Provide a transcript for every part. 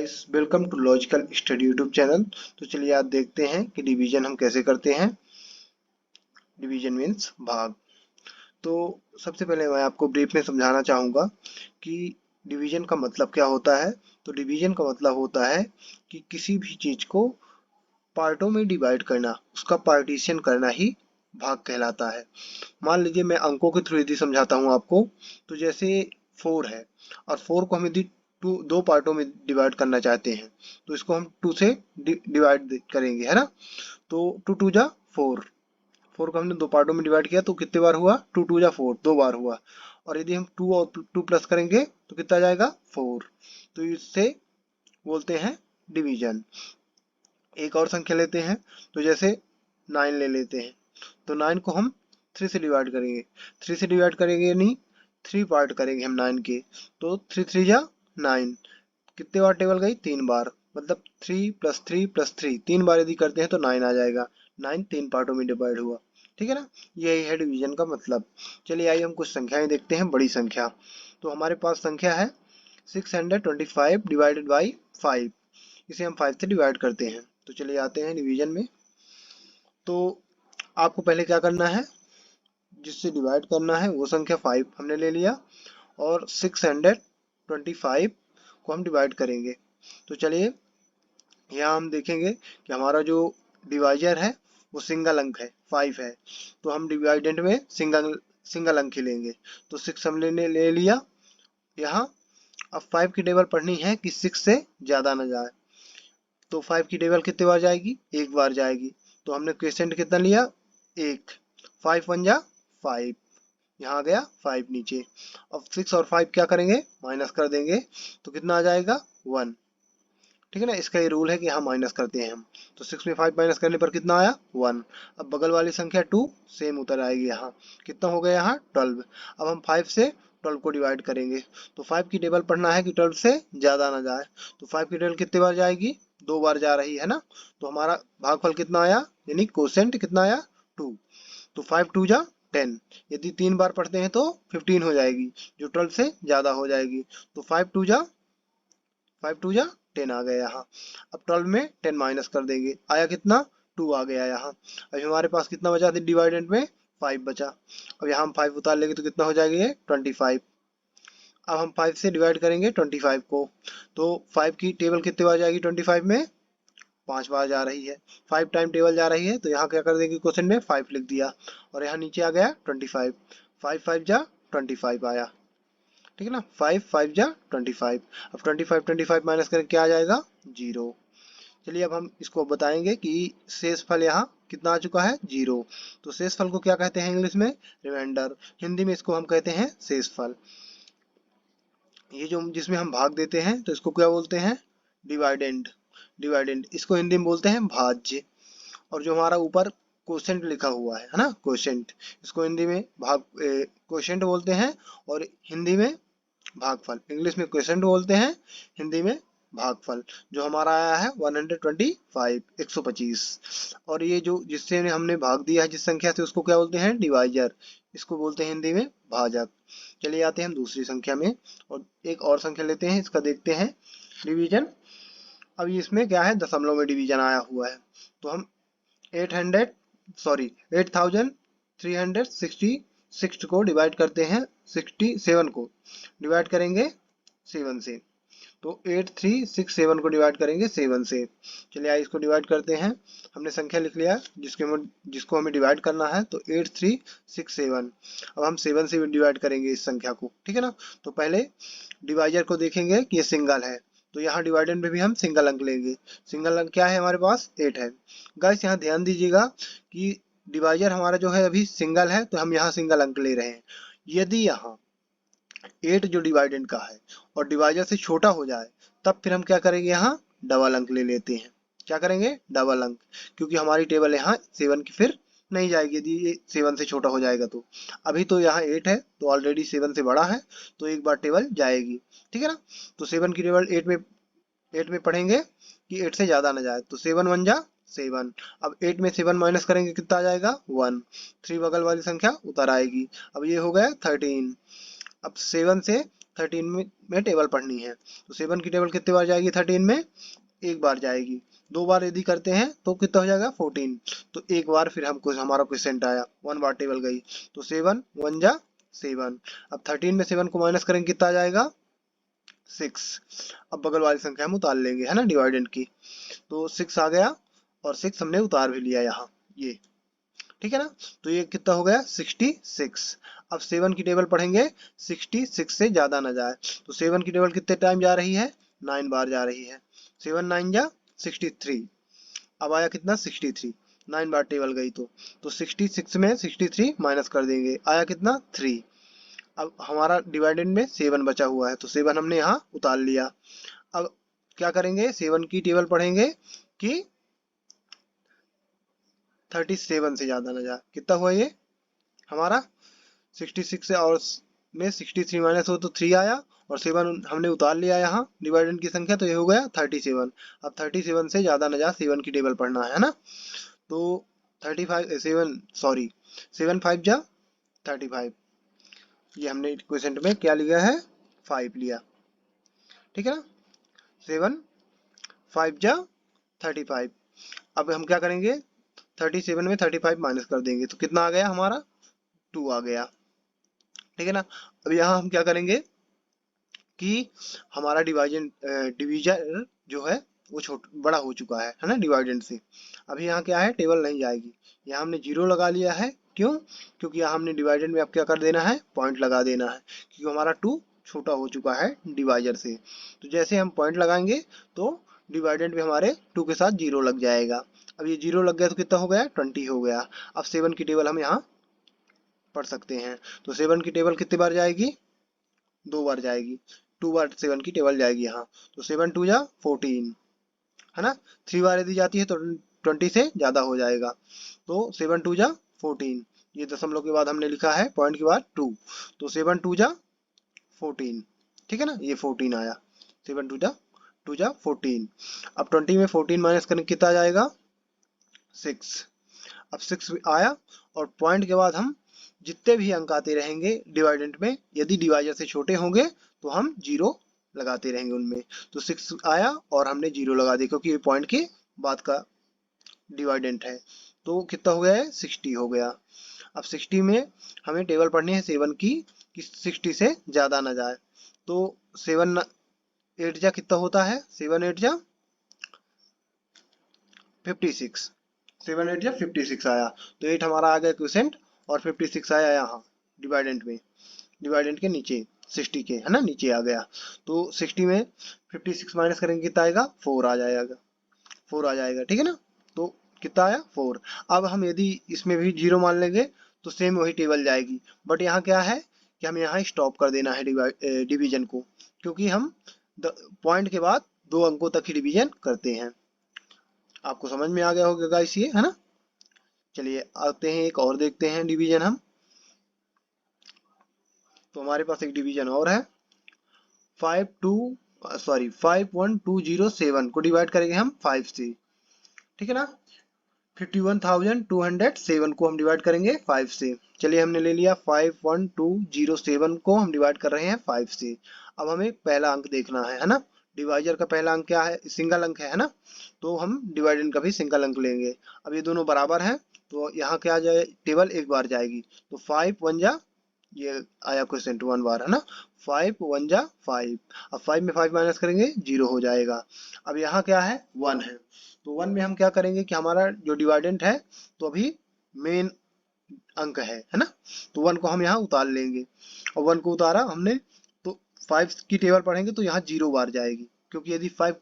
Guys, welcome to logical study YouTube channel. तो चलिए आज देखते हैं कि डिवीजन हम कैसे करते हैं। डिवीजन मीन्स भाग। तो सबसे पहले मैं आपको ब्रीफ में समझाना चाहूँगा कि डिवीजन का मतलब क्या होता है। तो डिवीजन का मतलब होता है कि किसी भी चीज़ को पार्टों में डिवाइड करना, उसका पार्टीशन करना ही भाग कहलाता है। मान लीजिए मैं अंकों के थ्रू यदि समझाता हूँ आपको, तो जैसे 4 है और 4 को हम यदि दो पार्टों में डिवाइड करना चाहते हैं तो इसको हम 2 से डिवाइड करेंगे, है ना। तो 2 2 जा 4, 4 को हमने दो पार्टों में डिवाइड किया तो कितने बार हुआ, 2 2 जा 4, दो बार हुआ। और यदि हम 2 और 2 प्लस करेंगे तो कितना जाएगा 4। तो इससे बोलते हैं डिवीजन। एक और संख्या लेते हैं, तो जैसे 9 ले लेते हैं। तो 9 को हम 3 से डिवाइड करेंगे, 3 से डिवाइड करेंगे नहीं, 3 पार्ट करेंगे हम 9 के। तो 3 3 जा 9, कितने बार टेबल गई, 3 बार। मतलब 3 प्लस 3 प्लस 3, 3 बार यदि करते हैं तो 9 आ जाएगा। 9 तीन पार्टों में डिवाइड हुआ, ठीक है ना। यही है डिवीजन का मतलब। चलिए आइए हम कुछ संख्याएं देखते हैं, बड़ी संख्या। तो हमारे पास संख्या है 625 डिवाइडेड बाई 5। इसे हम 5 से डिवाइड करते हैं। तो चलिए आते हैं डिवीजन में। तो आपको पहले क्या करना है, जिससे डिवाइड करना है वो संख्या 5 हमने ले लिया और 625 को हम डिवाइड करेंगे। तो चलिए यहाँ हम देखेंगे कि हमारा जो डिवाइजर है वो सिंगल अंक है, 5 है। तो हम डिवाइडेंड में सिंगल सिंगल अंक ही लेंगे। तो 6 हमने ले लिया यहाँ। अब 5 की टेबल पढ़नी है कि 6 से ज़्यादा ना जाए। तो 5 की टेबल कितने बार जाएगी, एक बार जाएगी। तो हमने क्वेश्चन कितना लिया, एक। 5 1 जा 5, यहाँ आ गया 5 नीचे। अब 6 और 5 क्या करेंगे, माइनस कर देंगे। तो कितना आ जाएगा 1, ठीक है ना। इसका ये रूल है कि यहाँ माइनस करते हैं हम। तो 6 में 5 माइनस करने पर कितना आया 1। अब बगल वाली संख्या 2 सेम उतर आएगी यहाँ। कितना हो गया यहाँ 12। अब हम 5 से 12 को डिवाइड करेंगे। तो 5 की टेबल पढ़ना है कि 12 से ज़्यादा ना जाए। तो 5 की टेबल कितने बार जाएगी, दो बार जा रही है ना। तो हमारा भागफल कितना आया, यानी कोसेंट कितना आया 2। तो 5 2 जा 10, यदि 3 बार पढ़ते हैं तो 15 हो जाएगी, जो 12 से ज़्यादा हो जाएगी। तो 5 2 जा 10 आ गया यहाँ। अब 12 में 10 माइनस कर देंगे, आया कितना 2 आ गया यहाँ। अब हमारे पास कितना बचा था डिवाइडेंड में, 5 बचा। अब यहाँ हम 5 उतार लेंगे तो कितना हो जाएगा ये 25। अब हम 5 से डिवाइड करेंगे 25 को। तो 5 की टेबल कितने बार जाएगी 25 में, 5 बार जा रही है। 5 टाइम टेबल जा रही है तो यहाँ क्या कर देंगे, क्वेश्चन में 5 लिख दिया और यहाँ नीचे आ गया 25। 5 5 जा 25 आया, ठीक है ना। 5 5 जा 25। अब 25 माइनस करके क्या आ जाएगा 0। चलिए अब हम इसको बताएंगे कि शेष फल यहाँ कितना आ चुका है 0। तो शेष फल को क्या कहते हैं इंग्लिश में, रिमाइंडर। हिंदी में इसको हम कहते हैं शेष फल। ये जो जिसमें हम भाग देते हैं तो इसको क्या बोलते हैं, डिवाइडेंड। डिवाइडेंड इसको हिंदी में बोलते हैं भाज्य। और जो हमारा ऊपर क्वोशेंट लिखा हुआ है ना, क्वोशेंट, इसको हिंदी में क्वोशेंट बोलते हैं और हिंदी में भागफल। इंग्लिश में क्वोशेंट बोलते हैं, हिंदी में भागफल। जो हमारा आया है 125, 125। और ये जो जिससे हमने भाग दिया है जिस संख्या से, उसको क्या बोलते हैं, डिवाइजर। इसको बोलते हैं हिंदी में भाजक। चलिए आते हैं हम दूसरी संख्या में और एक और संख्या लेते हैं, इसका देखते हैं डिवीजन। अब इसमें क्या है, दशमलव में डिवीजन आया हुआ है। तो हम 8366 को डिवाइड करते हैं, 67 को डिवाइड करेंगे 7 से। तो 8367 को डिवाइड करेंगे 7 से। चलिए आइए इसको डिवाइड करते हैं। हमने संख्या लिख लिया जिसको हमें डिवाइड करना है, तो 8367। अब हम 7 से डिवाइड करेंगे इस संख्या को, ठीक है ना। तो पहले डिवाइजर को देखेंगे कि ये सिंगल है, तो यहाँ डिवाइडेंड में भी हम सिंगल अंक लेंगे। सिंगल अंक क्या है हमारे पास, 8 है। गाइस यहाँ ध्यान दीजिएगा कि डिवाइजर हमारा जो है अभी सिंगल है, तो हम यहाँ सिंगल अंक ले रहे हैं। यदि यहाँ 8 जो डिवाइडेंड का है और डिवाइजर से छोटा हो जाए, तब फिर हम क्या करेंगे, यहाँ डबल अंक ले लेते हैं। क्या करेंगे, डबल अंक, क्योंकि हमारी टेबल यहाँ 7 की फिर नहीं जाएगी यदि ये 7 से छोटा हो जाएगा तो। अभी तो यहाँ 8 है तो ऑलरेडी 7 से बड़ा है, तो एक बार टेबल जाएगी, ठीक है ना। तो 7 की टेबल 8 में पढ़ेंगे कि 8 से ज्यादा ना जाए। तो 7 1 जा 7। अब 8 में 7 माइनस करेंगे कितना आ जाएगा 1। 3 बगल वाली संख्या उतर आएगी। अब ये हो गया 13। अब 7 से 13 में टेबल पढ़नी है। तो 7 की टेबल कितने बार जाएगी 13 में? एक बार जाएगी। 2 बार यदि करते हैं तो कितना हो जाएगा 14। तो एक बार फिर हमको हमारा क्वेश्चन आया, 1 बार टेबल गई। तो 7 1 जा 7। अब 13 में 7 को माइनस करेंगे कितना आ जाएगा 6। अब बगल वाली संख्या हम उतार लेंगे, है ना, डिवाइडेंड की। तो 6 आ गया और 6 हमने उतार भी लिया यहाँ, ये ठीक है ना। तो ये कितना हो गया 66। अब 7 की टेबल पढ़ेंगे 66 से ज्यादा ना जाए। तो 7 की टेबल कितने टाइम जा रही है? 9 बार जा रही है। 7 9 जा 63। अब आया कितना 63, 9 बार टेबल गई तो 66 में 63 माइनस कर देंगे, आया कितना 3। अब हमारा डिवाइडेड में 7 बचा हुआ है तो 7 हमने यहाँ उतार लिया। अब क्या करेंगे 7 की टेबल पढ़ेंगे कि 37 से ज्यादा ना जाए। कितना हुआ ये हमारा 66 से, और में 63 माइनस हो तो 3 आया, और 7 हमने उतार लिया यहाँ डिवाइडेंड की संख्या, तो ये हो गया 37। अब 37 से ज्यादा ना जा 7 की टेबल पढ़ना है ना। तो 35 7 सॉरी 7 5 जा 35। ये हमने क्वेश्चन में क्या लिया है 5 लिया, ठीक है ना। 7 5 जा 35। अब हम क्या करेंगे 37 में 35 माइनस कर देंगे तो कितना आ गया हमारा 2 आ गया, ठीक है ना। अब यहाँ हम क्या करेंगे कि हमारा डिवीजन जो है वो बड़ा हो चुका है ना डिवाइडेंड से। अभी यहाँ क्या है टेबल नहीं जाएगी, यहाँ हमने 0 लगा लिया है। क्यों? क्योंकि यहाँ हमने डिवाइडेंड में अब क्या कर देना है पॉइंट लगा देना है, क्योंकि हमारा 2 छोटा हो चुका है डिवाइजर से। तो जैसे हम पॉइंट लगाएंगे तो डिवाइडेंड में हमारे 2 के साथ 0 लग जाएगा। अब ये 0 लग गया तो कितना हो गया 20 हो गया। अब 7 की टेबल हम यहाँ पढ़ सकते हैं। तो 7 की टेबल कितनी बार जाएगी 2 बार जाएगी, 2 बार 7 की टेबल जाएगी यहाँ। तो 7 2 जा 14, है ना। 3 बार यदि जाती है तो 20 से ज्यादा हो जाएगा। तो 7 2 जा 14, ये दशमलव के बाद हमने लिखा है पॉइंट के बाद 2। तो 7 2 जा 14, ठीक है ना, ये 14 आया। 7 2 जा 14। अब 20 में 14 माइनस करने कितना आ जाएगा 6। अब 6 आया, और पॉइंट के बाद हम जितने भी अंक आते रहेंगे डिवाइडेंट में, यदि डिवाइजर से छोटे होंगे तो हम 0 लगाते रहेंगे उनमें। तो 6 आया और हमने 0 लगा दिया क्योंकि ये पॉइंट के बाद का डिवाइडेंट है। तो कितना हो गया है 60 हो गया। अब 60 में हमें टेबल पढ़नी है 7 की कि 60 से ज्यादा ना जाए। तो 7 8 जा कितना होता है 7 8 जा 56, 7 8 या 56 आया। तो 8 हमारा आ गया क्वेश्चन, और 56 आया यहाँ डिवाइडेंट में, डिवाइडेंट के नीचे 60 के, है ना, नीचे आ गया। तो 60 में 56 माइनस करेंगे कितना आएगा 4 आ जाएगा, 4 आ जाएगा, ठीक है ना। तो कितना आया 4। अब हम यदि इसमें भी 0 मान लेंगे तो सेम वही टेबल जाएगी, बट यहाँ क्या है कि हमें यहाँ स्टॉप कर देना है डिवीजन को, क्योंकि हम पॉइंट के बाद 2 अंकों तक ही डिवीजन करते हैं। आपको समझ में आ गया होगा गाइस ये, है ना। चलिए आते हैं एक और देखते हैं डिवीजन हम। तो हमारे पास एक डिवीजन और है 51207 को डिवाइड करेंगे हम 5 से, ठीक है ना। 51,207 को हम डिवाइड करेंगे 5 से। चलिए हमने ले लिया 51207 को हम डिवाइड कर रहे हैं 5 से। अब हमें पहला अंक देखना है ना। डिवाइजर का पहला अंक क्या है सिंगल अंक है ना, तो हम डिवाइडेंड का भी सिंगल अंक लेंगे। अब ये दोनों बराबर हैं तो यहाँ क्या जाए टेबल एक बार जाएगी। तो 5 1 जा, ये आया क्वेश्चन 1 बार, है ना। 5 1 जा 5। अब 5 में 5 माइनस करेंगे 0 हो जाएगा। अब यहाँ क्या है 1 है, तो 1 में हम क्या करेंगे कि हमारा जो डिवाइडेंट है तो अभी मेन अंक है ना। तो 1 को हम यहाँ उतार लेंगे, और 1 को उतारा हमने तो 5 की टेबल पढ़ेंगे तो यहाँ 0 बार जाएगी, क्योंकि यदि 5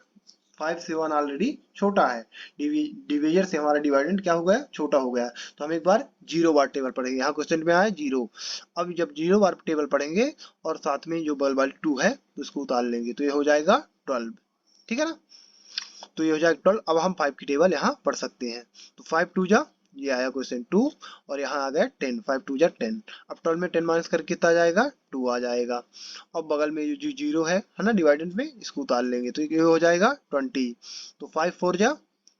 से 1 ऑलरेडी छोटा है, डिवीजर से हमारा डिवाइडेंट क्या हो गया छोटा हो गया, तो हम एक बार 0 बार टेबल पढ़ेंगे। यहाँ क्वेश्चन में आया 0। अब जब 0 बार टेबल पढ़ेंगे और साथ में जो बगल वाली 2 है तो इसको उतार लेंगे, तो ये हो जाएगा 12, ठीक है ना। तो ये हो जाएगा 12। अब हम 5 की टेबल यहाँ पढ़ सकते हैं। तो 5 2 जा, ये आया क्वेश्चन 2, और यहाँ आ गया 10, 5 2 जा 10। अब 12 में 10 माइनस करके कितना आ जाएगा 2 आ जाएगा। अब बगल में जो 0 है ना डिवाइडेंट में, इसको उतार लेंगे तो ये हो जाएगा 20। तो 5 4 जा,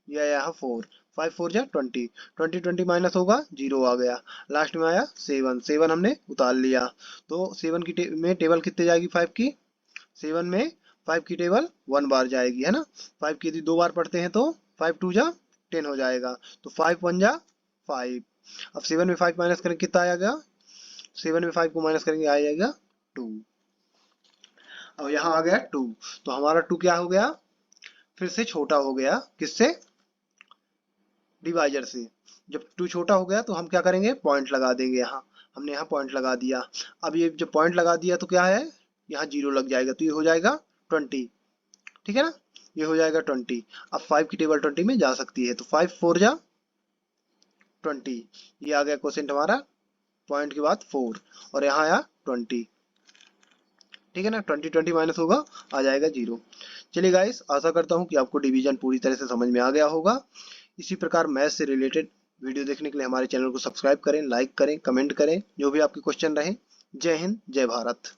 ये आया यहाँ 4, 5 4 जा 20, 20 माइनस होगा 0 आ गया। लास्ट में आया 7, 7 हमने उतार लिया। तो 7 की में टेबल कितने जाएगी 5 की, 7 में 5 की टेबल 1 बार जाएगी, है ना। 5 की यदि 2 बार पढ़ते हैं तो 5 2 जा 10 हो जाएगा। तो 5 1 जा 5। अब 7 में 5 माइनस करेंगे कितना आएगा, 7 में 5 को माइनस करेंगे आ जाएगा 2। अब यहाँ आ गया 2, तो हमारा 2 क्या हो गया, फिर से छोटा हो गया, किससे, डिवाइजर से। जब 2 छोटा हो गया तो हम क्या करेंगे, पॉइंट लगा देंगे यहाँ। हमने यहाँ पॉइंट लगा दिया। अब ये जब पॉइंट लगा दिया तो क्या है, यहाँ 0 लग जाएगा, तो ये हो जाएगा 20, ठीक है ना, ये हो जाएगा 20। अब 5 की टेबल 20 में जा सकती है, तो 5 4 जा 20, ये आ गया क्वेश्चन हमारा, पॉइंट के बाद 4 और यहाँ आया 20, ठीक है ना। 20 माइनस होगा आ जाएगा 0। चलिए गाइस, आशा करता हूँ कि आपको डिवीजन पूरी तरह से समझ में आ गया होगा। इसी प्रकार मैथ से रिलेटेड वीडियो देखने के लिए हमारे चैनल को सब्सक्राइब करें, लाइक करें, कमेंट करें, जो भी आपके क्वेश्चन रहे। जय हिंद, जय भारत।